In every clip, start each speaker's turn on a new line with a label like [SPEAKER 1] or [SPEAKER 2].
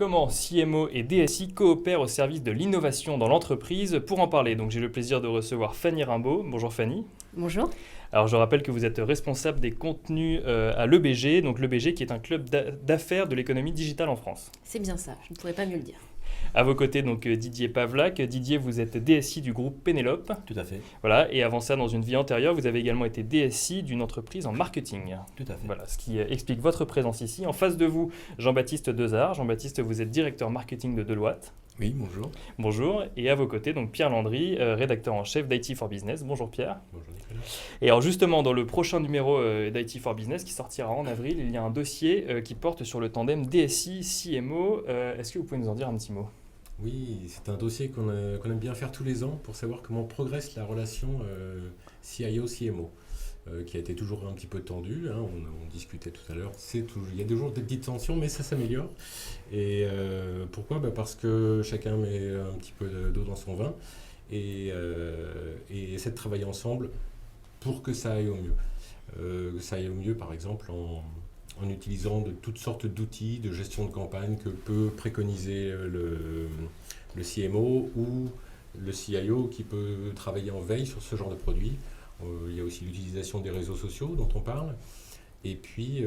[SPEAKER 1] Comment CMO et DSI coopèrent au service de l'innovation dans l'entreprise? Pour en parler, donc j'ai le plaisir de recevoir Fanny Rimbaud. Bonjour Fanny.
[SPEAKER 2] Bonjour.
[SPEAKER 1] Alors je rappelle que vous êtes responsable des contenus à l'EBG, donc l'EBG qui est un club d'affaires de l'économie digitale en France.
[SPEAKER 2] C'est bien ça, je ne pourrais pas mieux le dire.
[SPEAKER 1] À vos côtés, donc Didier Pavlac. Didier, vous êtes DSI du groupe Pénélope.
[SPEAKER 3] Tout à fait.
[SPEAKER 1] Voilà, et avant ça, dans une vie antérieure, vous avez également été DSI d'une entreprise en marketing.
[SPEAKER 3] Tout à fait.
[SPEAKER 1] Voilà, ce qui explique votre présence ici. En face de vous, Jean-Baptiste Dezard. Jean-Baptiste, vous êtes directeur marketing de Deloitte.
[SPEAKER 3] Oui, bonjour.
[SPEAKER 1] Bonjour. Et à vos côtés, donc Pierre Landry, rédacteur en chef d'IT for Business. Bonjour Pierre.
[SPEAKER 3] Bonjour Nicolas.
[SPEAKER 1] Et alors justement, dans le prochain numéro d'IT for Business qui sortira en avril, il y a un dossier qui porte sur le tandem DSI-CMO. Est-ce que vous pouvez nous en dire un petit mot ?
[SPEAKER 3] Oui, c'est un dossier qu'on aime bien faire tous les ans pour savoir comment progresse la relation CIO-CMO, qui a été toujours un petit peu tendue. Hein, on discutait tout à l'heure. Il y a toujours des petites tensions, mais ça s'améliore. Et pourquoi ? Parce que chacun met un petit peu d'eau dans son vin et essaie de travailler ensemble pour que ça aille au mieux. Ça aille au mieux, par exemple, en utilisant de toutes sortes d'outils de gestion de campagne que peut préconiser le CMO ou le CIO qui peut travailler en veille sur ce genre de produit. Il y a aussi l'utilisation des réseaux sociaux dont on parle, et puis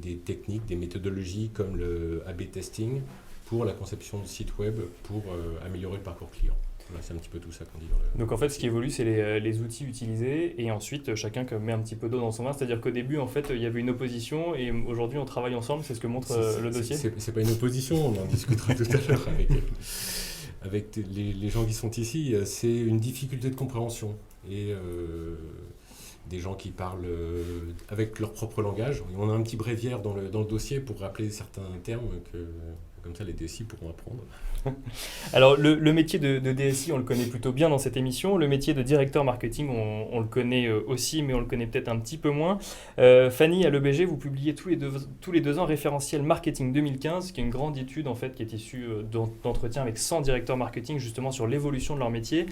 [SPEAKER 3] des techniques, des méthodologies comme le A/B testing pour la conception de sites web pour améliorer le parcours client. Voilà, c'est un petit peu tout ça qu'on dit dans le...
[SPEAKER 1] Donc en fait, ce qui évolue, c'est les outils utilisés et ensuite chacun met un petit peu d'eau dans son vin. C'est-à-dire qu'au début, en fait, il y avait une opposition et aujourd'hui, on travaille ensemble. C'est ce que montre le dossier.
[SPEAKER 3] C'est pas une opposition, on en discutera tout à l'heure avec les gens qui sont ici. C'est une difficulté de compréhension et des gens qui parlent avec leur propre langage. On a un petit bréviaire dans le dossier pour rappeler certains termes que... Comme ça, les DSI pourront apprendre.
[SPEAKER 1] Alors, le métier de DSI, on le connaît plutôt bien dans cette émission. Le métier de directeur marketing, on le connaît aussi, mais on le connaît peut-être un petit peu moins. Fanny, à l'EBG, vous publiez tous les deux ans Référentiel Marketing 2015, qui est une grande étude en fait, qui est issue d'entretiens avec 100 directeurs marketing, justement sur l'évolution de leur métier.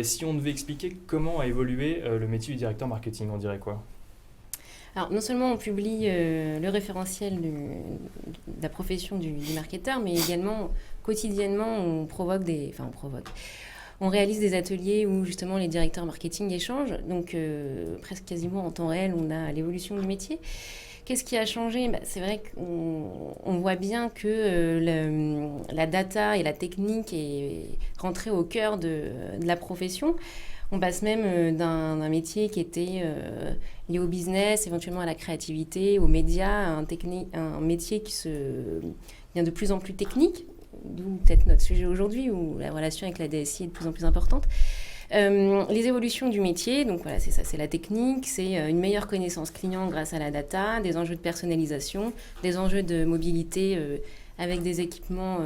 [SPEAKER 1] Si on devait expliquer comment a évolué le métier du directeur marketing, on dirait quoi ?
[SPEAKER 2] Alors, non seulement on publie le référentiel de la profession du marketeur, mais également, quotidiennement, on réalise des ateliers où, justement, les directeurs marketing échangent. Donc, presque quasiment en temps réel, on a l'évolution du métier. Qu'est-ce qui a changé ? C'est vrai qu'on voit bien que la data et la technique est rentrée au cœur de la profession. On passe même d'un métier qui était lié au business, éventuellement à la créativité, aux médias, à un métier qui devient de plus en plus technique, d'où peut-être notre sujet aujourd'hui, où la relation avec la DSI est de plus en plus importante. Les évolutions du métier, donc voilà, c'est ça, c'est la technique, c'est une meilleure connaissance client grâce à la data, des enjeux de personnalisation, des enjeux de mobilité avec des équipements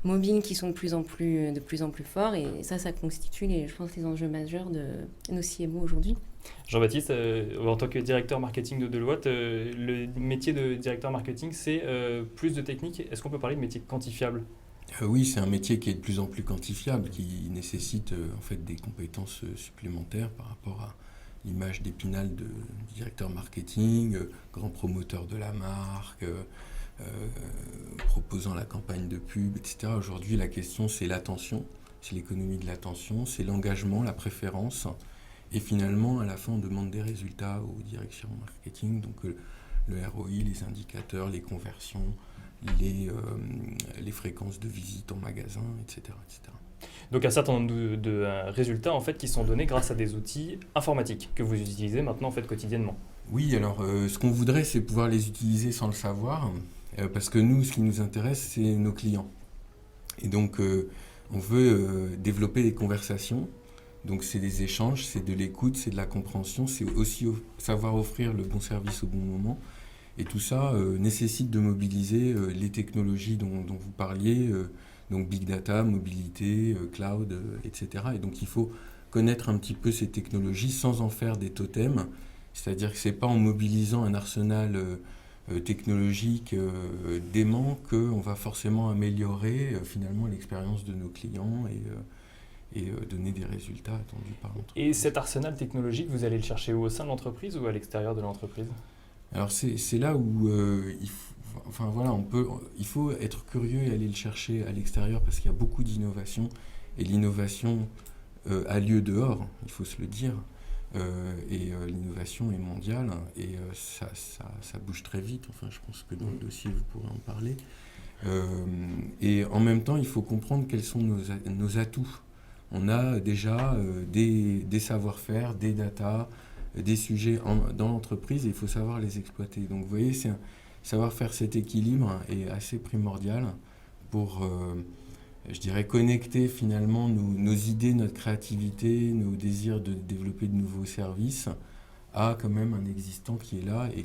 [SPEAKER 2] mobiles qui sont de plus en plus forts, et ça constitue, je pense, les enjeux majeurs de nos CMO aujourd'hui.
[SPEAKER 1] Jean-Baptiste, en tant que directeur marketing de Deloitte, le métier de directeur marketing, c'est plus de technique. Est-ce qu'on peut parler de métier quantifiable ?
[SPEAKER 4] Oui, c'est un métier qui est de plus en plus quantifiable, qui nécessite en fait des compétences supplémentaires par rapport à l'image d'Épinal du directeur marketing, grand promoteur de la marque, proposant la campagne de pub, etc. Aujourd'hui, la question, c'est l'attention, c'est l'économie de l'attention, c'est l'engagement, la préférence. Et finalement, à la fin, on demande des résultats aux directions marketing, donc le ROI, les indicateurs, les conversions, les fréquences de visite en magasin, etc., etc.
[SPEAKER 1] Donc un certain nombre de résultats en fait, qui sont donnés grâce à des outils informatiques que vous utilisez maintenant en fait, quotidiennement.
[SPEAKER 4] Oui, alors ce qu'on voudrait, c'est pouvoir les utiliser sans le savoir, parce que nous, ce qui nous intéresse, c'est nos clients. Et donc, on veut développer des conversations. Donc, c'est des échanges, c'est de l'écoute, c'est de la compréhension, c'est aussi savoir offrir le bon service au bon moment. Et tout ça nécessite de mobiliser les technologies dont vous parliez, donc big data, mobilité, cloud, etc. Et donc, il faut connaître un petit peu ces technologies sans en faire des totems. C'est-à-dire que ce n'est pas en mobilisant un arsenal technologique dément qu'on va forcément améliorer finalement l'expérience de nos clients et donner des résultats attendus par l'entreprise.
[SPEAKER 1] Et cet arsenal technologique, vous allez le chercher où, au sein de l'entreprise ou à l'extérieur de l'entreprise ?
[SPEAKER 4] Alors c'est là où enfin voilà, il faut être curieux et aller le chercher à l'extérieur parce qu'il y a beaucoup d'innovation et l'innovation a lieu dehors, il faut se le dire. L'innovation est mondiale et ça bouge très vite. Enfin, je pense que dans le dossier, vous pourrez en parler. Et en même temps, il faut comprendre quels sont nos atouts. On a déjà des savoir-faire, des datas, des sujets dans l'entreprise et il faut savoir les exploiter. Donc vous voyez, savoir faire cet équilibre est assez primordial pour, je dirais, connecter finalement nos idées, notre créativité, nos désirs de développer de nouveaux services à quand même un existant qui est là et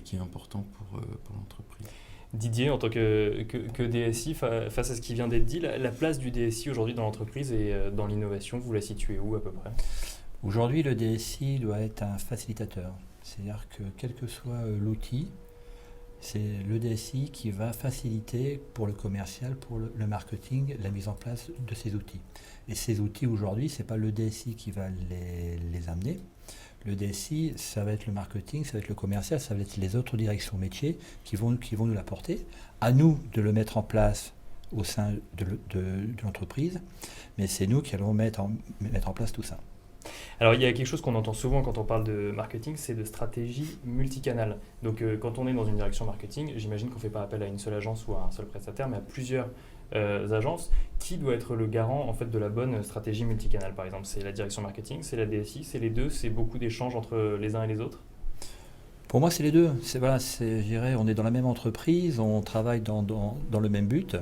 [SPEAKER 4] qui est important pour l'entreprise.
[SPEAKER 1] Didier, en tant que DSI, face à ce qui vient d'être dit, la place du DSI aujourd'hui dans l'entreprise et dans l'innovation, vous la situez où à peu près ?
[SPEAKER 5] Aujourd'hui, le DSI doit être un facilitateur. C'est-à-dire que quel que soit l'outil, c'est le DSI qui va faciliter pour le commercial, pour le marketing, la mise en place de ces outils. Et ces outils aujourd'hui, ce n'est pas le DSI qui va les amener. Le DSI, ça va être le marketing, ça va être le commercial, ça va être les autres directions métiers qui vont nous l'apporter. À nous de le mettre en place au sein de l'entreprise, mais c'est nous qui allons mettre en place tout ça.
[SPEAKER 1] Alors il y a quelque chose qu'on entend souvent quand on parle de marketing, c'est de stratégie multicanale. Donc quand on est dans une direction marketing, j'imagine qu'on ne fait pas appel à une seule agence ou à un seul prestataire, mais à plusieurs agences. Qui doit être le garant en fait, de la bonne stratégie multicanale par exemple ? C'est la direction marketing, c'est la DSI, c'est les deux, c'est beaucoup d'échanges entre les uns et les autres ?
[SPEAKER 5] Pour moi, c'est les deux. Je dirais, on est dans la même entreprise, on travaille dans le même but.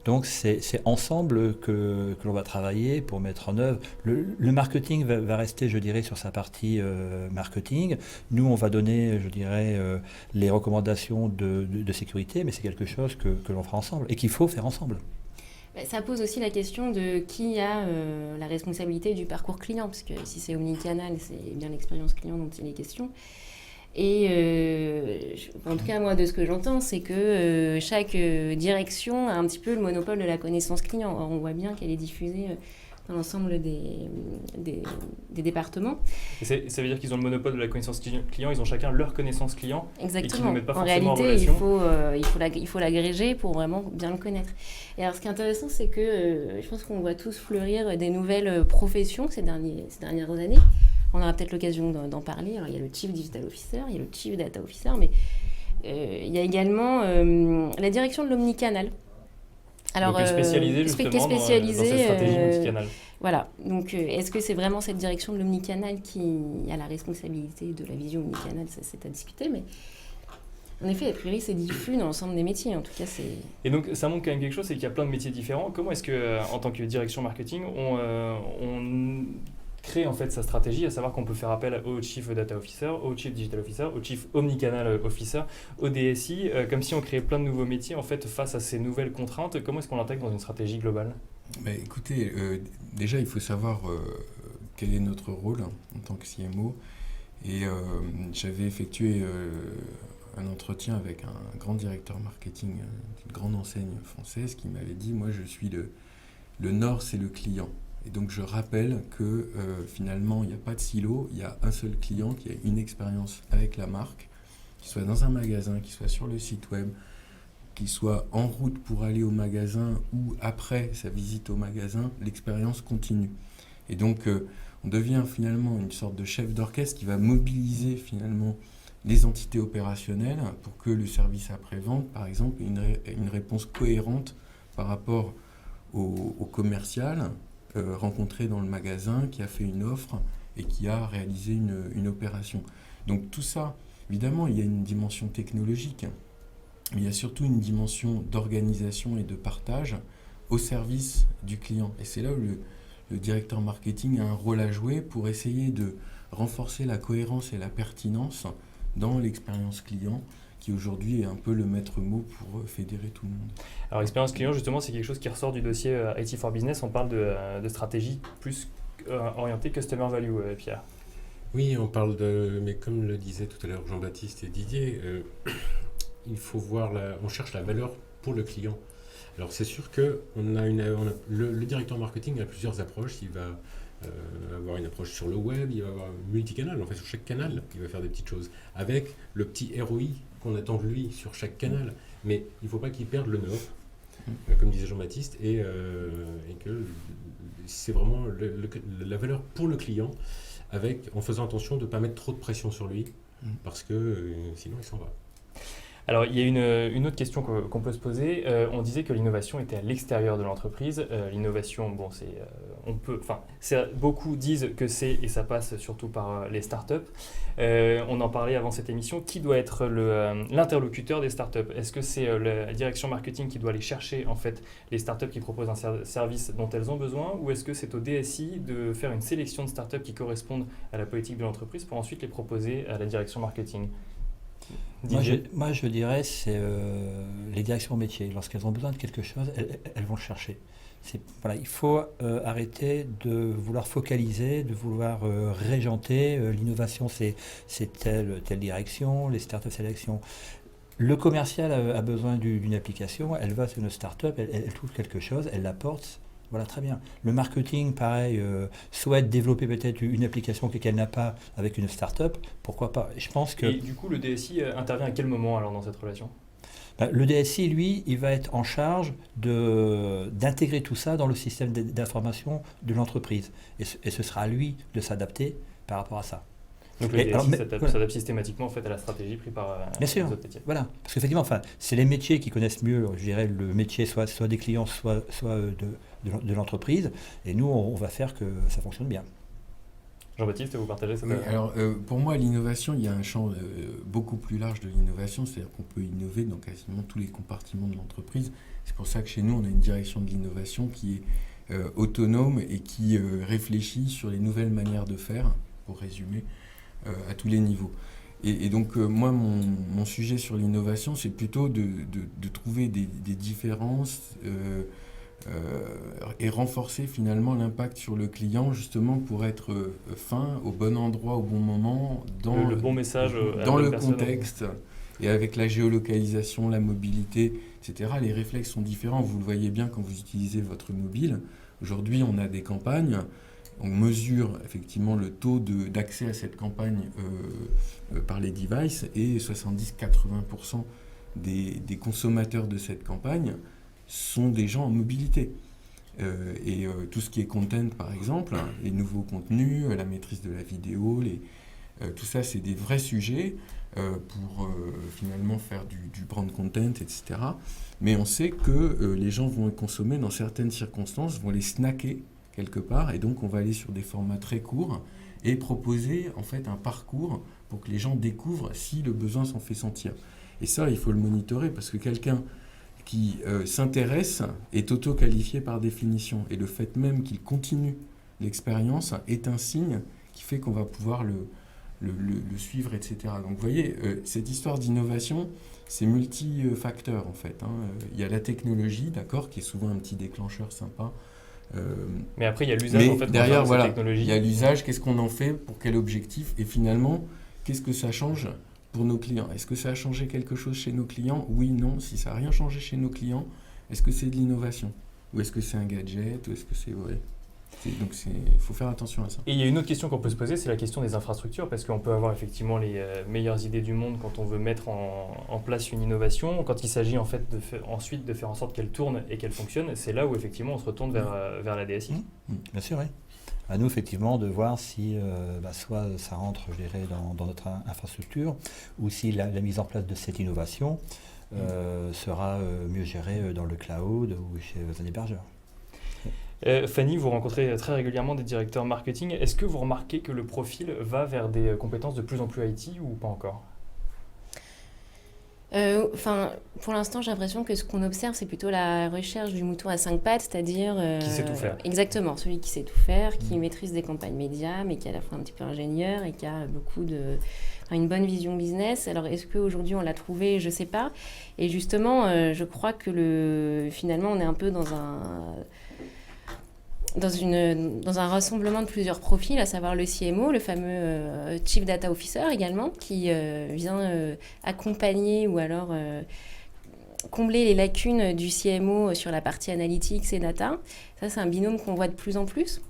[SPEAKER 5] Donc, c'est ensemble que l'on va travailler pour mettre en œuvre. Le marketing va rester, je dirais, sur sa partie marketing. Nous, on va donner, je dirais, les recommandations de sécurité, mais c'est quelque chose que l'on fera ensemble et qu'il faut faire ensemble.
[SPEAKER 2] Ça pose aussi la question de qui a la responsabilité du parcours client, parce que si c'est omnicanal, c'est bien l'expérience client dont il est question. Et en tout cas, moi, de ce que j'entends, c'est que chaque direction a un petit peu le monopole de la connaissance client. Or, on voit bien qu'elle est diffusée dans l'ensemble des départements.
[SPEAKER 1] Et ça veut dire qu'ils ont le monopole de la connaissance client, ils ont chacun leur connaissance client.
[SPEAKER 2] Exactement.
[SPEAKER 1] Et qu'ils ne mettent pas
[SPEAKER 2] en
[SPEAKER 1] forcément
[SPEAKER 2] réalité,
[SPEAKER 1] en relation.
[SPEAKER 2] il faut l'agréger pour vraiment bien le connaître. Et alors, ce qui est intéressant, c'est que je pense qu'on voit tous fleurir des nouvelles professions ces dernières années. On aura peut-être l'occasion d'en parler. Alors, il y a le Chief Digital Officer, il y a le Chief Data Officer, mais il y a également la direction de l'omnicanal.
[SPEAKER 1] Alors, donc spécialisé justement dans cette stratégie multicanale.
[SPEAKER 2] Voilà. Donc, est-ce que c'est vraiment cette direction de l'omnicanal qui a la responsabilité de la vision omnicanale ? Ça, c'est à discuter, mais en effet, a priori, c'est diffus dans l'ensemble des métiers. En tout cas, c'est...
[SPEAKER 1] Et donc, ça montre quand même quelque chose, c'est qu'il y a plein de métiers différents. Comment est-ce que, en tant que direction marketing, on crée en fait sa stratégie, à savoir qu'on peut faire appel au Chief Data Officer, au Chief Digital Officer, au Chief Omnicanal Officer, au DSI, comme si on créait plein de nouveaux métiers en fait face à ces nouvelles contraintes. Comment est-ce qu'on l'intègre dans une stratégie globale ?
[SPEAKER 4] Écoutez, déjà il faut savoir quel est notre rôle en tant que CMO. Et j'avais effectué un entretien avec un grand directeur marketing d'une grande enseigne française qui m'avait dit, moi je suis le Nord, c'est le client. Et donc je rappelle que finalement il n'y a pas de silo, il y a un seul client qui a une expérience avec la marque, qu'il soit dans un magasin, qu'il soit sur le site web, qu'il soit en route pour aller au magasin ou après sa visite au magasin, l'expérience continue. Et donc on devient finalement une sorte de chef d'orchestre qui va mobiliser finalement les entités opérationnelles pour que le service après-vente, par exemple, ait une réponse cohérente par rapport au commercial rencontré dans le magasin, qui a fait une offre et qui a réalisé une opération. Donc tout ça, évidemment, il y a une dimension technologique, mais il y a surtout une dimension d'organisation et de partage au service du client. Et c'est là où le directeur marketing a un rôle à jouer pour essayer de renforcer la cohérence et la pertinence dans l'expérience client, qui aujourd'hui est un peu le maître mot pour fédérer tout le monde.
[SPEAKER 1] Alors expérience client, justement, c'est quelque chose qui ressort du dossier IT for Business. On parle de stratégie plus orientée Customer Value, Pierre.
[SPEAKER 3] Oui, mais comme le disait tout à l'heure Jean-Baptiste et Didier, il faut voir, on cherche la valeur pour le client. Alors c'est sûr que le directeur marketing a plusieurs approches. Il va avoir une approche sur le web, il va avoir multicanal. En fait, sur chaque canal, il va faire des petites choses. Avec le petit ROI qu'on attend de lui sur chaque canal. Mais il ne faut pas qu'il perde le nord, comme disait Jean-Baptiste, et que c'est vraiment la valeur pour le client, en faisant attention de ne pas mettre trop de pression sur lui, parce que sinon il s'en va.
[SPEAKER 1] Alors, il y a une autre question qu'on peut se poser. On disait que l'innovation était à l'extérieur de l'entreprise. L'innovation, bon, beaucoup disent que c'est, et ça passe surtout par les startups. On en parlait avant cette émission. Qui doit être l'interlocuteur des startups? Est-ce que c'est la direction marketing qui doit aller chercher en fait les startups qui proposent un service dont elles ont besoin, ou est-ce que c'est au DSI de faire une sélection de startups qui correspondent à la politique de l'entreprise pour ensuite les proposer à la direction marketing?
[SPEAKER 5] Moi, je dirais c'est les directions métiers. Lorsqu'elles ont besoin de quelque chose, elles vont le chercher. Voilà, il faut arrêter de vouloir focaliser, de vouloir régenter. L'innovation, c'est telle direction, les startups, c'est l'action. Le commercial a besoin d'une application, elle va sur une startup, elle trouve quelque chose, elle l'apporte. Voilà, très bien. Le marketing, pareil, souhaite développer peut-être une application qu'elle n'a pas avec une start-up. Pourquoi pas? Je pense que...
[SPEAKER 1] Et du coup, le DSI intervient à quel moment alors dans cette relation?
[SPEAKER 5] Le DSI, lui, il va être en charge d'intégrer tout ça dans le système d'information de l'entreprise. Et ce sera à lui de s'adapter par rapport à ça.
[SPEAKER 1] Donc le DSI s'adapte systématiquement en fait, à la stratégie prise par les autres métiers.
[SPEAKER 5] Voilà, parce qu'effectivement, c'est les métiers qui connaissent mieux, je dirais, le métier soit des clients, soit de l'entreprise. Et nous, on va faire que ça fonctionne bien.
[SPEAKER 1] Jean-Baptiste, vous partagez cette...
[SPEAKER 4] Oui, alors pour moi, l'innovation, il y a un champ beaucoup plus large de l'innovation, c'est-à-dire qu'on peut innover dans quasiment tous les compartiments de l'entreprise. C'est pour ça que chez nous, on a une direction de l'innovation qui est autonome et qui réfléchit sur les nouvelles manières de faire, pour résumer, à tous les niveaux. Et donc, moi, mon sujet sur l'innovation, c'est plutôt de trouver des différences et renforcer finalement l'impact sur le client, justement pour être fin, au bon endroit, au bon moment, dans
[SPEAKER 1] le bon message,
[SPEAKER 4] dans le contexte, et avec la géolocalisation, la mobilité, etc. Les réflexes sont différents. Vous le voyez bien quand vous utilisez votre mobile. Aujourd'hui, on a des campagnes. On mesure effectivement le taux d'accès à cette campagne par les devices, et 70-80% des consommateurs de cette campagne sont des gens en mobilité. Tout ce qui est content, par exemple, les nouveaux contenus, la maîtrise de la vidéo, tout ça, c'est des vrais sujets pour finalement faire du brand content, etc. Mais on sait que les gens vont les consommer dans certaines circonstances, vont les snacker quelque part, et donc on va aller sur des formats très courts et proposer en fait un parcours pour que les gens découvrent si le besoin s'en fait sentir. Et ça, il faut le monitorer, parce que quelqu'un qui s'intéresse est auto-qualifié par définition, et le fait même qu'il continue l'expérience est un signe qui fait qu'on va pouvoir le suivre, etc. Donc vous voyez, cette histoire d'innovation, c'est multifacteur en fait. Il y a la technologie, d'accord, qui est souvent un petit déclencheur sympa.
[SPEAKER 1] Mais après, il y a l'usage en fait.
[SPEAKER 4] Derrière, voilà,
[SPEAKER 1] technologie.
[SPEAKER 4] Il y a l'usage, qu'est-ce qu'on en fait, pour quel objectif, et finalement, qu'est-ce que ça change pour nos clients? Est-ce que ça a changé quelque chose chez nos clients? Oui, non. Si ça n'a rien changé chez nos clients, est-ce que c'est de l'innovation? Ou est-ce que c'est un gadget? Ou est-ce que c'est... Ouais. Donc il faut faire attention à ça.
[SPEAKER 1] Et il y a une autre question qu'on peut se poser, c'est la question des infrastructures, parce qu'on peut avoir effectivement les meilleures idées du monde quand on veut mettre en place une innovation. Quand il s'agit en fait ensuite de faire en sorte qu'elle tourne et qu'elle fonctionne, c'est là où effectivement on se retourne vers la DSI.
[SPEAKER 5] Bien sûr, oui. À nous effectivement de voir si soit ça rentre, je dirais, dans notre infrastructure, ou si la mise en place de cette innovation sera mieux gérée dans le cloud ou chez un hébergeur.
[SPEAKER 1] Fanny, vous rencontrez très régulièrement des directeurs marketing. Est-ce que vous remarquez que le profil va vers des compétences de plus en plus IT ou pas encore?
[SPEAKER 2] Pour l'instant, j'ai l'impression que ce qu'on observe, c'est plutôt la recherche du mouton à 5 pattes, c'est-à-dire...
[SPEAKER 1] qui sait tout faire.
[SPEAKER 2] Exactement, celui qui sait tout faire, qui maîtrise des campagnes médias, mais qui est à la fois un petit peu ingénieur et qui a une bonne vision business. Alors, est-ce qu'aujourd'hui, on l'a trouvé? Je ne sais pas. Et justement, je crois que finalement, on est un peu dans un rassemblement de plusieurs profils, à savoir le CMO, le fameux Chief Data Officer également, qui vient accompagner ou alors combler les lacunes du CMO sur la partie analytics et data. Ça, c'est un binôme qu'on voit de plus en plus.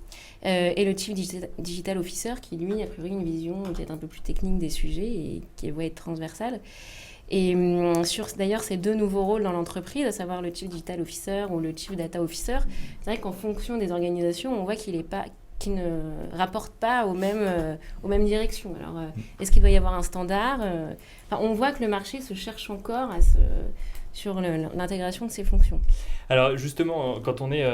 [SPEAKER 2] et le Chief Digital Officer qui, lui, a priori une vision peut-être un peu plus technique des sujets et qui va être transversale. Et sur d'ailleurs ces 2 nouveaux rôles dans l'entreprise, à savoir le Chief Digital Officer ou le Chief Data Officer, c'est vrai qu'en fonction des organisations, on voit qu'il ne rapporte pas aux mêmes directions. Alors, est-ce qu'il doit y avoir un standard on voit que le marché se cherche encore sur l'intégration de ces fonctions.
[SPEAKER 1] Alors justement, quand on est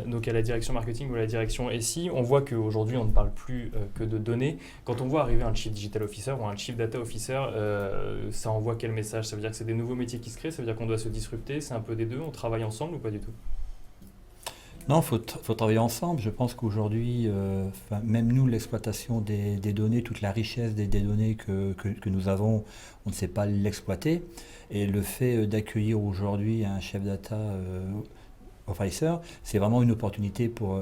[SPEAKER 1] donc à la direction marketing ou à la direction SI, on voit qu'aujourd'hui on ne parle plus que de données. Quand on voit arriver un Chief Digital Officer ou un Chief Data Officer, ça envoie quel message? Ça veut dire que c'est des nouveaux métiers qui se créent, ça veut dire qu'on doit se disrupter, c'est un peu des deux, on travaille ensemble ou pas du tout?
[SPEAKER 5] Non, faut travailler ensemble. Je pense qu'aujourd'hui, même nous, l'exploitation des données, toute la richesse des données que nous avons, on ne sait pas l'exploiter. Et le fait d'accueillir aujourd'hui un chef data officer, c'est vraiment une opportunité pour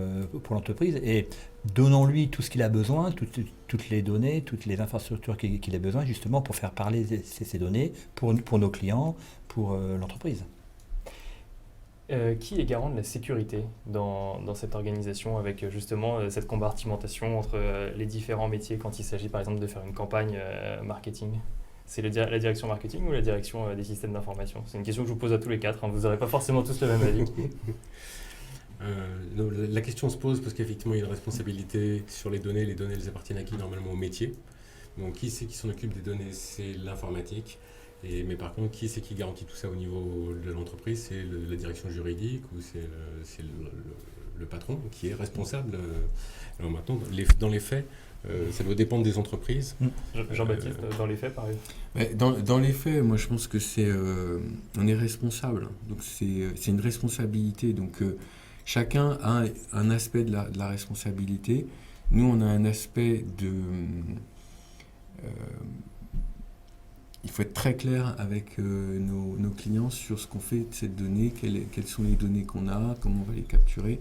[SPEAKER 5] l'entreprise. Et donnons-lui tout ce qu'il a besoin, toutes les données, toutes les infrastructures qu'il a besoin, justement pour faire parler ces données pour nos clients, pour l'entreprise.
[SPEAKER 1] Qui est garant de la sécurité dans cette organisation avec justement cette compartimentation entre les différents métiers quand il s'agit par exemple de faire une campagne marketing? C'est la direction marketing ou la direction des systèmes d'information? C'est une question que je vous pose à tous les quatre, hein. Vous n'aurez pas forcément tous le même avis.
[SPEAKER 3] La question se pose parce qu'effectivement il y a une responsabilité sur les données elles appartiennent à qui? Normalement au métier. Donc qui c'est qui s'en occupe des données? C'est l'informatique. Mais par contre, qui c'est qui garantit tout ça au niveau de l'entreprise? C'est la direction juridique ou c'est le patron qui est responsable? Alors maintenant, dans les faits, ça doit dépendre des entreprises.
[SPEAKER 1] Jean-Baptiste, dans les faits, par exemple?
[SPEAKER 4] Dans les faits, moi je pense que on est responsable. Donc c'est une responsabilité. Donc chacun a un aspect de la responsabilité. Nous, on a un aspect de... il faut être très clair avec nos clients sur ce qu'on fait de cette donnée, quelles sont les données qu'on a, comment on va les capturer.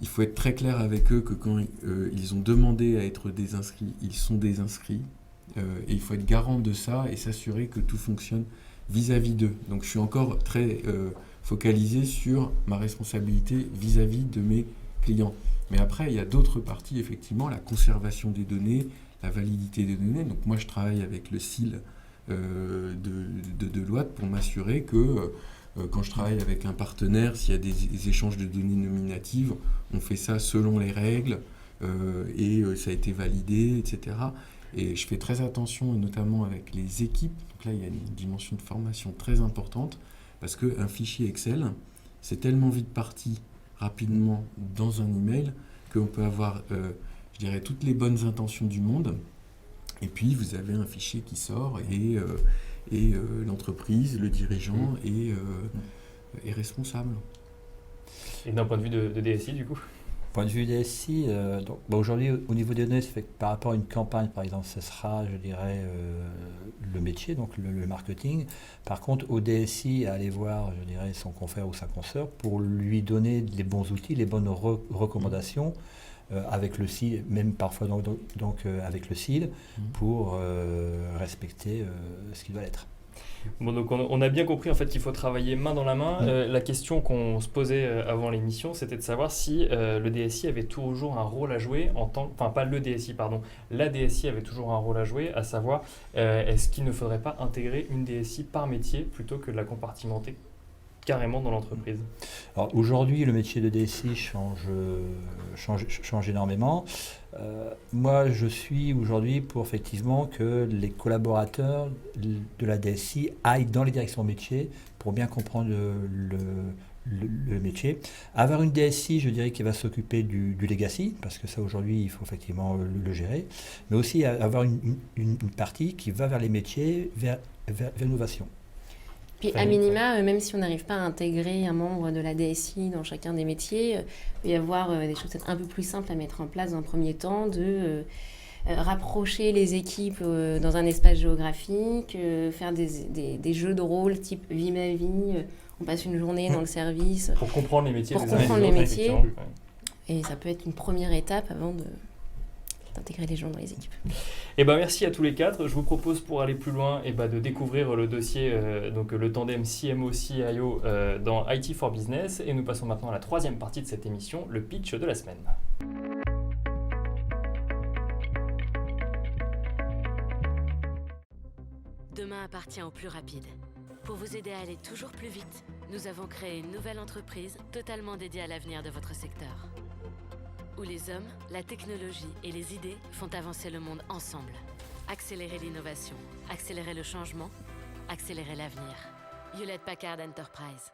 [SPEAKER 4] Il faut être très clair avec eux que quand ils ont demandé à être désinscrits, ils sont désinscrits. Et il faut être garant de ça et s'assurer que tout fonctionne vis-à-vis d'eux. Donc je suis encore très focalisé sur ma responsabilité vis-à-vis de mes clients. Mais après, il y a d'autres parties, effectivement, la conservation des données, la validité des données. Donc moi, je travaille avec le SIL de Deloitte pour m'assurer que quand je travaille avec un partenaire, s'il y a des échanges de données nominatives, on fait ça selon les règles et ça a été validé, etc. Et je fais très attention, notamment avec les équipes. Donc là, il y a une dimension de formation très importante parce qu'un fichier Excel, c'est tellement vite parti rapidement dans un email qu'on peut avoir, je dirais, toutes les bonnes intentions du monde. Et puis, vous avez un fichier qui sort et l'entreprise, le dirigeant est responsable.
[SPEAKER 1] Et d'un point de vue de DSI, du coup?
[SPEAKER 5] Point de vue DSI, aujourd'hui, au niveau des données, ça fait que par rapport à une campagne, par exemple, ce sera, je dirais, le métier, donc le marketing. Par contre, au DSI, aller voir, je dirais, son confrère ou sa consoeur pour lui donner les bons outils, les bonnes recommandations. Avec le CIL, même parfois donc avec le CIL, pour respecter ce qui doit être.
[SPEAKER 1] Bon, donc on a bien compris en fait qu'il faut travailler main dans la main. La question qu'on se posait avant l'émission, c'était de savoir si le DSI avait toujours un rôle à jouer enfin pas le DSI, pardon, la DSI avait toujours un rôle à jouer, à savoir est-ce qu'il ne faudrait pas intégrer une DSI par métier plutôt que de la compartimenter carrément dans l'entreprise?
[SPEAKER 5] Alors aujourd'hui, le métier de DSI change énormément. Moi, je suis aujourd'hui pour effectivement que les collaborateurs de la DSI aillent dans les directions métiers pour bien comprendre le métier. Avoir une DSI, je dirais, qui va s'occuper du legacy, parce que ça aujourd'hui, il faut effectivement le gérer, mais aussi avoir une partie qui va vers les métiers, vers l'innovation.
[SPEAKER 2] Puis à minima, même si on n'arrive pas à intégrer un membre de la DSI dans chacun des métiers, il peut y avoir des choses peut-être un peu plus simples à mettre en place dans un premier temps, de rapprocher les équipes dans un espace géographique, faire des jeux de rôle type vie ma vie, on passe une journée dans le service.
[SPEAKER 1] Pour comprendre les métiers.
[SPEAKER 2] Pour comprendre les métiers. Et ça peut être une première étape avant d'intégrer les gens dans les équipes.
[SPEAKER 1] Et ben merci à tous les quatre. Je vous propose pour aller plus loin de découvrir le dossier, donc le tandem CMO-CIO dans IT for Business. Et nous passons maintenant à la troisième partie de cette émission, le pitch de la semaine.
[SPEAKER 6] Demain appartient aux plus rapides. Pour vous aider à aller toujours plus vite, nous avons créé une nouvelle entreprise totalement dédiée à l'avenir de votre secteur. Où les hommes, la technologie et les idées font avancer le monde ensemble. Accélérer l'innovation, accélérer le changement, accélérer l'avenir. Hewlett Packard Enterprise.